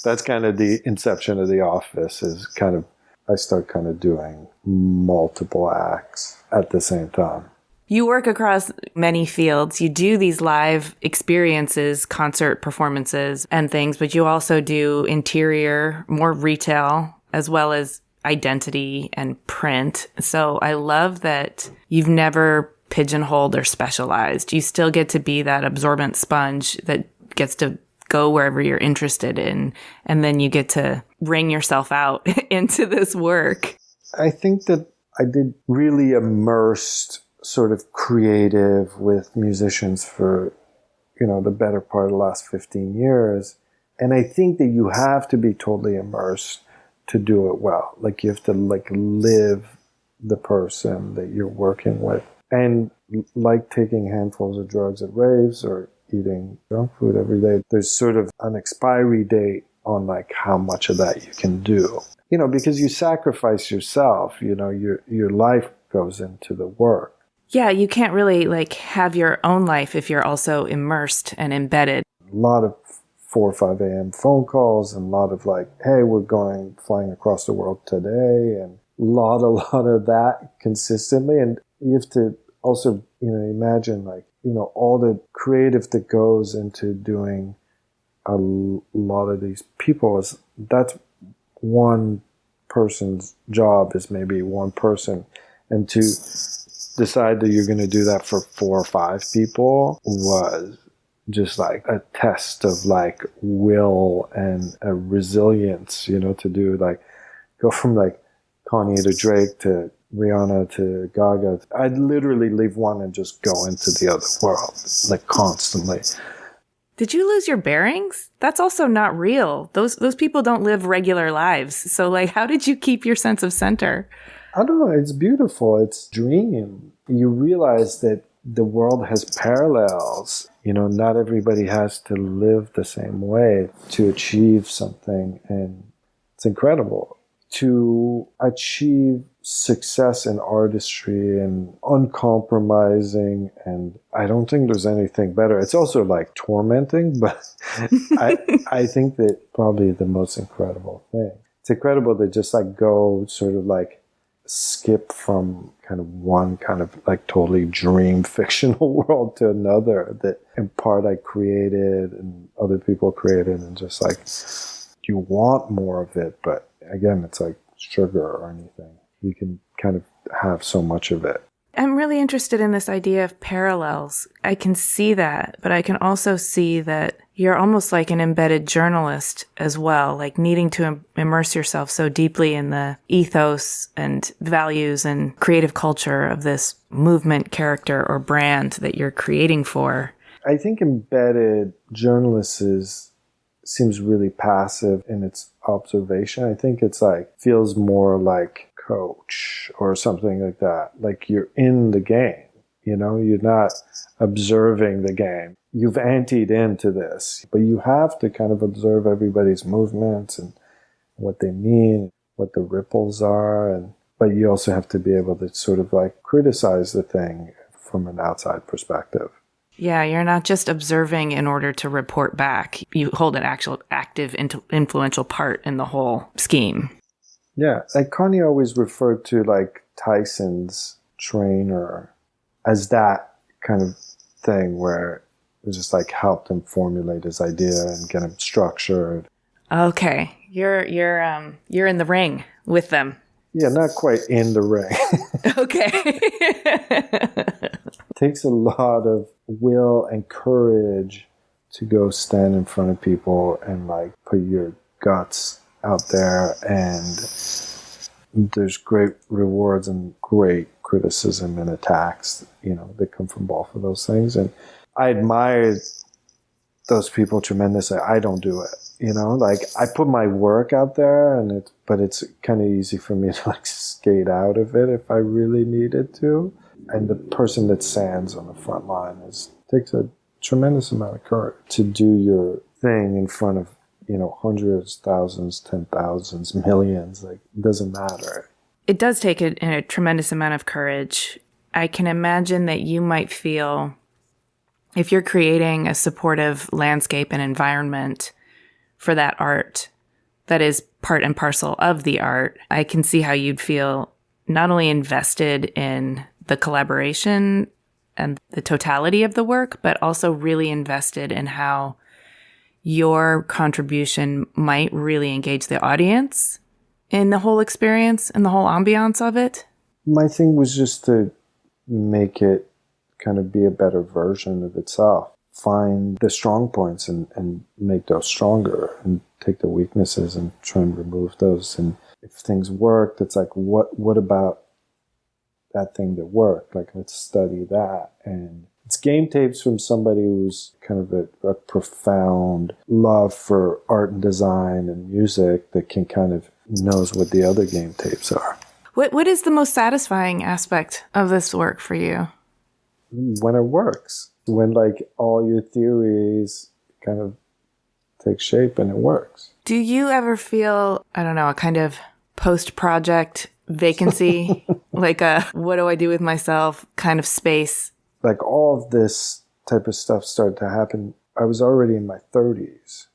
That's kind of the inception of The Office, is kind of, I start kind of doing multiple acts at the same time. You work across many fields. You do these live experiences, concert performances and things, but you also do interior, more retail, as well as identity and print. So I love that you've never pigeonholed or specialized. You still get to be that absorbent sponge that gets to go wherever you're interested in, and then you get to wring yourself out into this work. I think that I did really immersed sort of creative with musicians for, the better part of the last 15 years. And I think that you have to be totally immersed to do it well. Like, you have to like live the person that you're working with. And like taking handfuls of drugs at raves or eating junk food every day, there's sort of an expiry date on like how much of that you can do. Because you sacrifice yourself, your life goes into the work. Yeah, you can't really like have your own life if you're also immersed and embedded. A lot of 4 or 5 a.m. phone calls and a lot of like, hey, we're flying across the world today, and a lot of that consistently. And you have to also, imagine like, all the creative that goes into doing a lot of these people that's one person's job is maybe one person. And to decide that you're going to do that for 4 or 5 people was just like a test of like will and a resilience, to do like go from like Kanye to Drake to Rihanna to Gaga. I'd literally leave one and just go into the other world, like constantly. Did you lose your bearings? That's also not real. Those people don't live regular lives. So like, how did you keep your sense of center? I don't know. It's beautiful. It's a dream. You realize that the world has parallels. Not everybody has to live the same way to achieve something. And it's incredible. To achieve success in artistry and uncompromising, and I don't think there's anything better. It's also like tormenting, but I think that probably the most incredible thing. It's incredible to just like go sort of like skip from kind of one kind of like totally dream fictional world to another that in part I created and other people created, and just like you want more of it, but again, it's like sugar or anything. You can kind of have so much of it. I'm really interested in this idea of parallels. I can see that, but I can also see that you're almost like an embedded journalist as well, like needing to immerse yourself so deeply in the ethos and values and creative culture of this movement, character, or brand that you're creating for. I think embedded journalist seems really passive in its observation. I think it's like, feels more like coach or something like that. Like you're in the game, you're not observing the game. You've anteed into this, but you have to kind of observe everybody's movements and what they mean, what the ripples are. But you also have to be able to sort of like criticize the thing from an outside perspective. Yeah, you're not just observing in order to report back. You hold an actual active, influential part in the whole scheme. Yeah, like Kanye always referred to like Tyson's trainer as that kind of thing where it just like helped him formulate his idea and get him structured. Okay, you're in the ring with them. Yeah, not quite in the ring. Okay. It takes a lot of will and courage to go stand in front of people and like put your guts out there, and there's great rewards and great criticism and attacks, that come from both of those things. And I admire those people tremendously. I don't do it, like I put my work out there but it's kind of easy for me to like skate out of it if I really needed to. And the person that stands on the front line takes a tremendous amount of courage to do your thing in front of hundreds, thousands, 10,000s, millions. Like, it doesn't matter. It does take a tremendous amount of courage. I can imagine that you might feel, if you're creating a supportive landscape and environment for that art that is part and parcel of the art, I can see how you'd feel not only invested in the collaboration and the totality of the work, but also really invested in how your contribution might really engage the audience in the whole experience and the whole ambiance of it. My thing was just to make it kind of be a better version of itself. Find the strong points and make those stronger, and take the weaknesses and try and remove those. And if things worked, it's like, what about that thing that worked? Like, let's study that. And it's game tapes from somebody who's kind of a profound love for art and design and music that can kind of knows what the other game tapes are. What is the most satisfying aspect of this work for you? When it works. When like all your theories kind of take shape and it works. Do you ever feel, I don't know, a kind of post-project vacancy? Like a what do I do with myself kind of space? Like all of this type of stuff started to happen. I was already in my 30s.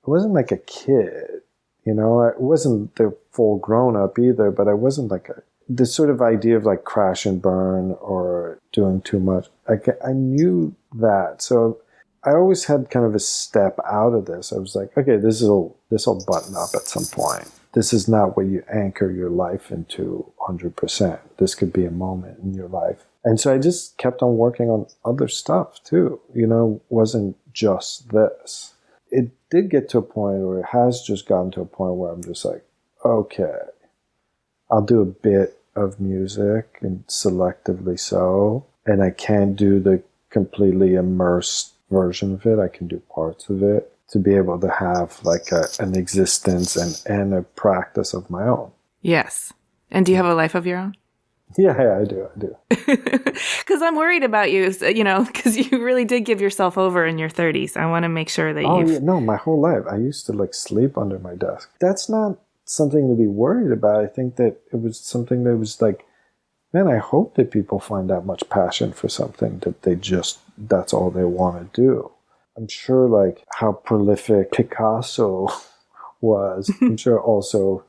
I wasn't like a kid, I wasn't the full grown up either, but I wasn't like this sort of idea of like crash and burn or doing too much. I knew that. So I always had kind of a step out of this. I was like, okay, this will button up at some point. This is not what you anchor your life into 100%. This could be a moment in your life. And so I just kept on working on other stuff too. Wasn't just this. It did get to a point, or it has just gotten to a point where I'm just like, okay, I'll do a bit of music and selectively so. And I can't do the completely immersed version of it. I can do parts of it to be able to have like an existence and a practice of my own. Yes. And do you have a life of your own? Yeah, I do. Because I'm worried about you, because you really did give yourself over in your 30s. I want to make sure that my whole life. I used to like sleep under my desk. That's not something to be worried about. I think that it was something that was like, man, I hope that people find that much passion for something that that's all they want to do. I'm sure like how prolific Picasso was, I'm sure also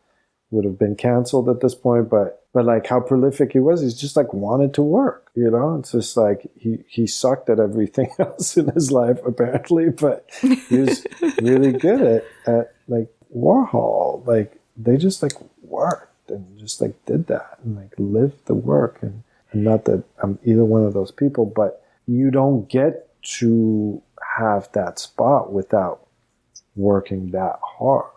would have been canceled at this point, but like how prolific he was, he's just like wanted to work, It's just like he sucked at everything else in his life apparently, but he was really good at like Warhol. Like they just like worked and just like did that and like lived the work. And And not that I'm either one of those people, but you don't get to have that spot without working that hard.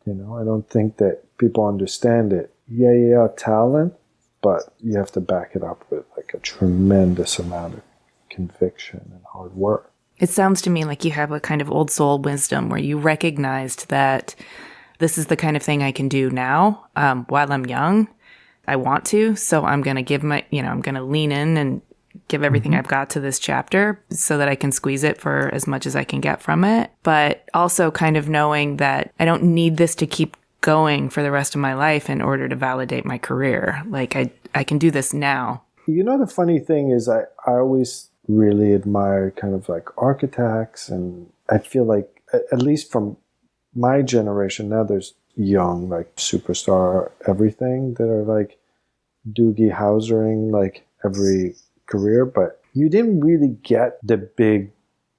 You know, I don't think that people understand it. Yeah, talent, but you have to back it up with like a tremendous amount of conviction and hard work. It sounds to me like you have a kind of old soul wisdom where you recognized that this is the kind of thing I can do now while I'm young. I want to, so I'm going to I'm going to lean in and give everything I've got to this chapter so that I can squeeze it for as much as I can get from it. But also kind of knowing that I don't need this to keep going for the rest of my life in order to validate my career. Like I can do this now. You know, the funny thing is I always really admire kind of like architects, and I feel like at least from my generation now, there's young like superstar everything that are like Doogie Housering like every career, but you didn't really get the big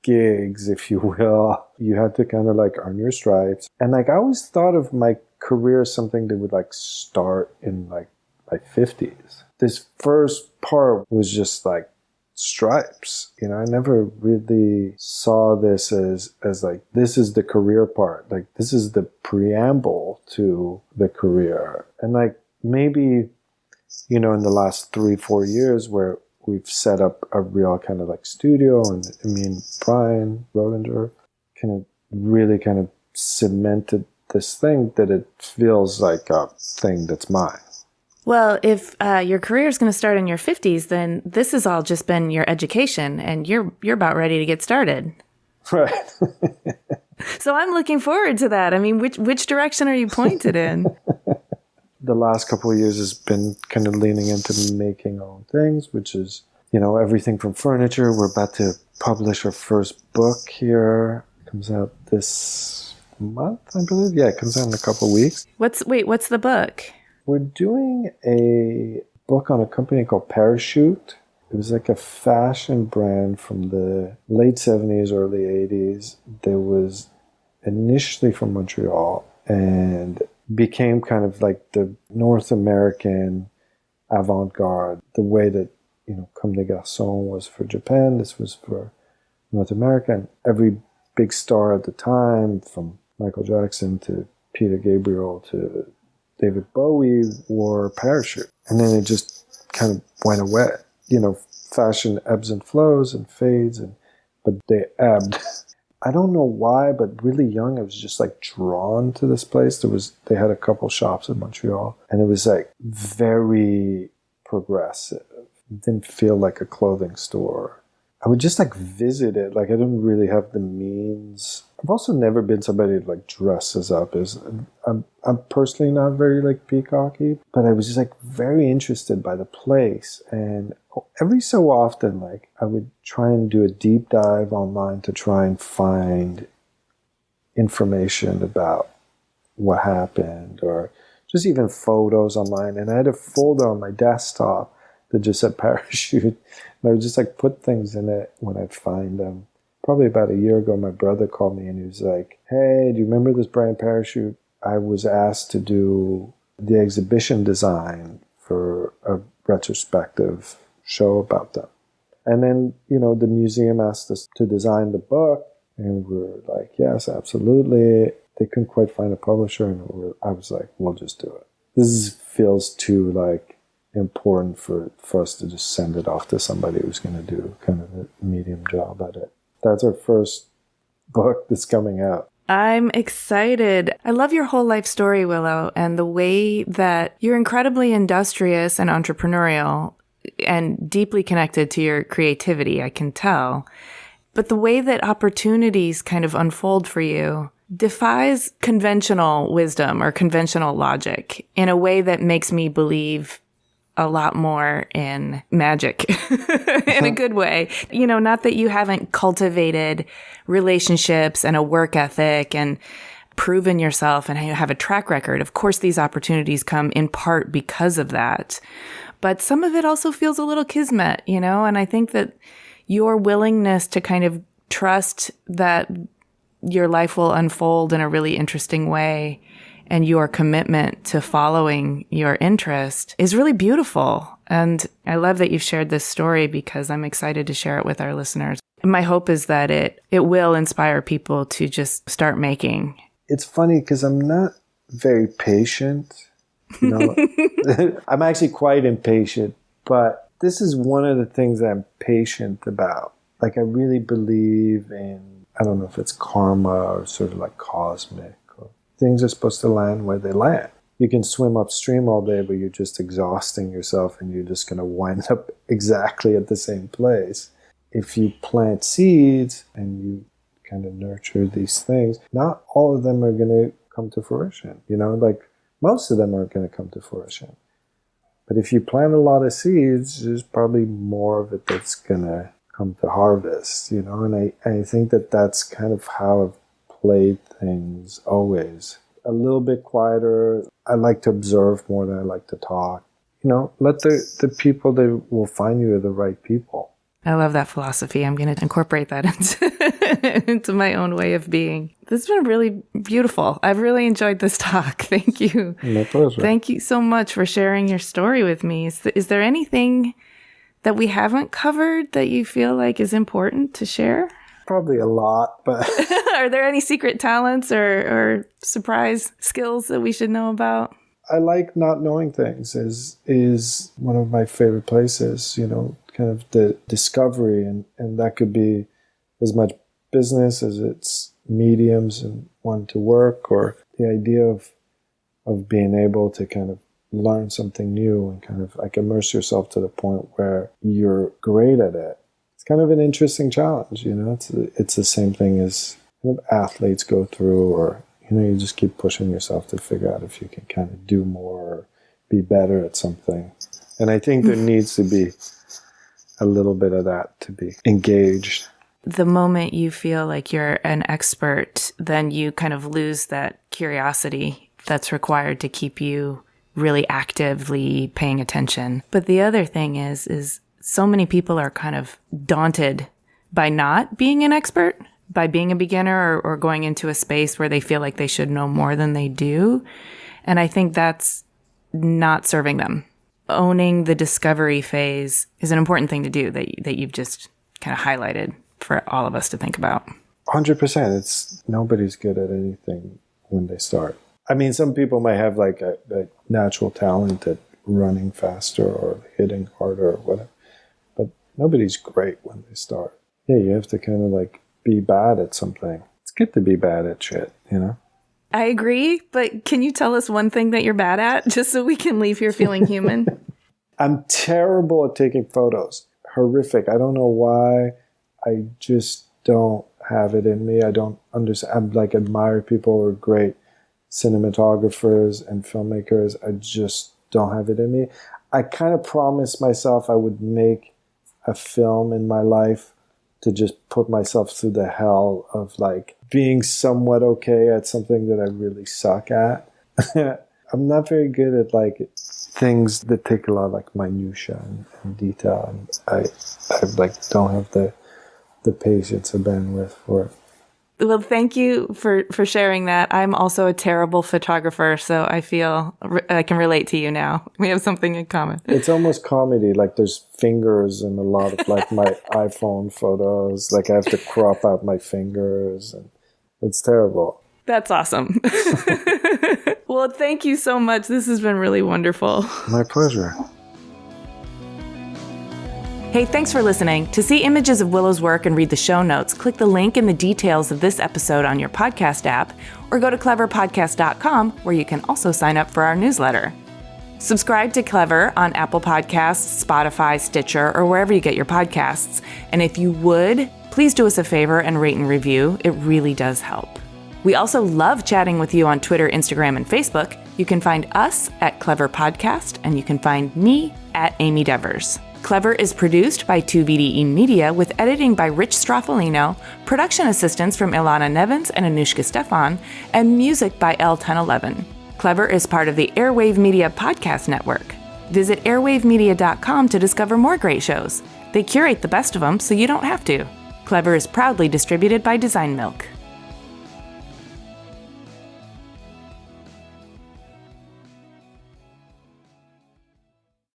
gigs, if you will. You had to kind of like earn your stripes. And like I always thought of my career as something that would like start in like my 50s. This first part was just like stripes. You know, I never really saw this as like, this is the career part. Like, this is the preamble to the career. And like, maybe, you know, in the last 3-4 years where we've set up a real kind of like studio, and me and Brian Roettinger really kind of cemented this thing that it feels like a thing that's mine. Well, if your career is going to start in your 50s, then this has all just been your education, and you're about ready to get started. Right. So I'm looking forward to that. I mean, which direction are you pointed in? The last couple of years has been kind of leaning into making our own things, which is, you know, everything from furniture. We're about to publish our first book here. It comes out this month, I believe. Yeah, it comes out in a couple of weeks. What's the book? We're doing a book on a company called Parachute. It was like a fashion brand from the late 70s, early 80s. That was initially from Montreal and became kind of like the North American avant-garde. The way that, you know, Comme des Garçons was for Japan, this was for North America. And every big star at the time, from Michael Jackson to Peter Gabriel to David Bowie, wore Parachute. And then it just kind of went away. You know, fashion ebbs and flows and fades, but they ebbed. I don't know why, but really young, I was just like drawn to this place. They had a couple shops in Montreal, and it was like very progressive. It didn't feel like a clothing store. I would just like visit it. Like I didn't really have the means. I've also never been somebody that like dresses up. I'm personally not very like peacocky, but I was just like very interested by the place. And every so often, like I would try and do a deep dive online to try and find information about what happened, or just even photos online. And I had a folder on my desktop that just said Parachute. And I would just like put things in it when I'd find them. Probably about a year ago, my brother called me and he was like, "Hey, do you remember this brand Parachute? I was asked to do the exhibition design for a retrospective show about them." And then, you know, the museum asked us to design the book, and we're like, yes, absolutely. They couldn't quite find a publisher, and I was like, we'll just do it. This feels too like important for us to just send it off to somebody who's going to do kind of a medium job at it. That's our first book that's coming out. I'm excited. I love your whole life story, Willo, and the way that you're incredibly industrious and entrepreneurial and deeply connected to your creativity, I can tell. But the way that opportunities kind of unfold for you defies conventional wisdom or conventional logic in a way that makes me believe a lot more in magic in a good way. You know, not that you haven't cultivated relationships and a work ethic and proven yourself and you have a track record. Of course, these opportunities come in part because of that. But some of it also feels a little kismet, you know, and I think that your willingness to kind of trust that your life will unfold in a really interesting way and your commitment to following your interest is really beautiful. And I love that you've shared this story because I'm excited to share it with our listeners. And my hope is that it will inspire people to just start making. It's funny because I'm not very patient. You know, I'm actually quite impatient, but this is one of the things that I'm patient about. Like, I really believe in, I don't know if it's karma or sort of like cosmic, or things are supposed to land where they land. You can swim upstream all day, but you're just exhausting yourself and you're just going to wind up exactly at the same place. If you plant seeds and you kind of nurture these things, not all of them are going to come to fruition. You know, like most of them aren't going to come to fruition. But if you plant a lot of seeds, there's probably more of it that's going to come to harvest, you know, and I think that that's kind of how I've played things always. A little bit quieter. I like to observe more than I like to talk. You know, let the people that will find you are the right people. I love that philosophy. I'm going to incorporate that into my own way of being. This has been really beautiful. I've really enjoyed this talk. Thank you. My pleasure. Thank you so much for sharing your story with me. Is there anything that we haven't covered that you feel like is important to share? Probably a lot, but... Are there any secret talents or surprise skills that we should know about? I like not knowing things is one of my favorite places, you know, kind of the discovery, and that could be as much business as it's mediums and wanting to work, or the idea of being able to kind of learn something new and kind of like immerse yourself to the point where you're great at it. It's kind of an interesting challenge, you know. It's the same thing as kind of athletes go through, or, you know, you just keep pushing yourself to figure out if you can kind of do more or be better at something. And I think there needs to be a little bit of that to be engaged. The moment you feel like you're an expert, then you kind of lose that curiosity that's required to keep you really actively paying attention. But the other thing is so many people are kind of daunted by not being an expert, by being a beginner or going into a space where they feel like they should know more than they do. And I think that's not serving them. Owning the discovery phase is an important thing to do that you've just kind of highlighted for all of us to think about. 100%. Nobody's good at anything when they start. I mean, some people might have like a natural talent at running faster or hitting harder or whatever, but nobody's great when they start. Yeah, you have to kind of like be bad at something. It's good to be bad at shit, you know? I agree, but can you tell us one thing that you're bad at, just so we can leave here feeling human? I'm terrible at taking photos. Horrific. I don't know why. I just don't have it in me. I don't understand. I admire people who are great cinematographers and filmmakers. I just don't have it in me. I kind of promised myself I would make a film in my life to just put myself through the hell of like being somewhat okay at something that I really suck at. I'm not very good at like things that take a lot of like minutia and detail, and I like don't have the patience or bandwidth for it. Well, thank you for sharing that. I'm also a terrible photographer, so I feel I can relate to you now. We have something in common. It's almost comedy. Like there's fingers in a lot of like my iPhone photos. Like I have to crop out my fingers, and it's terrible. That's awesome. Well, thank you so much. This has been really wonderful. My pleasure. Hey, thanks for listening. To see images of Willo's work and read the show notes, click the link in the details of this episode on your podcast app, or go to cleverpodcast.com, where you can also sign up for our newsletter. Subscribe to Clever on Apple Podcasts, Spotify, Stitcher, or wherever you get your podcasts. And if you would, please do us a favor and rate and review. It really does help. We also love chatting with you on Twitter, Instagram, and Facebook. You can find us at Clever Podcast, and you can find me at Amy Devers. Clever is produced by 2VDE Media with editing by Rich Straffolino, production assistance from Ilana Nevins and Anushka Stefan, and music by L1011. Clever is part of the Airwave Media Podcast Network. Visit airwavemedia.com to discover more great shows. They curate the best of them so you don't have to. Clever is proudly distributed by Design Milk.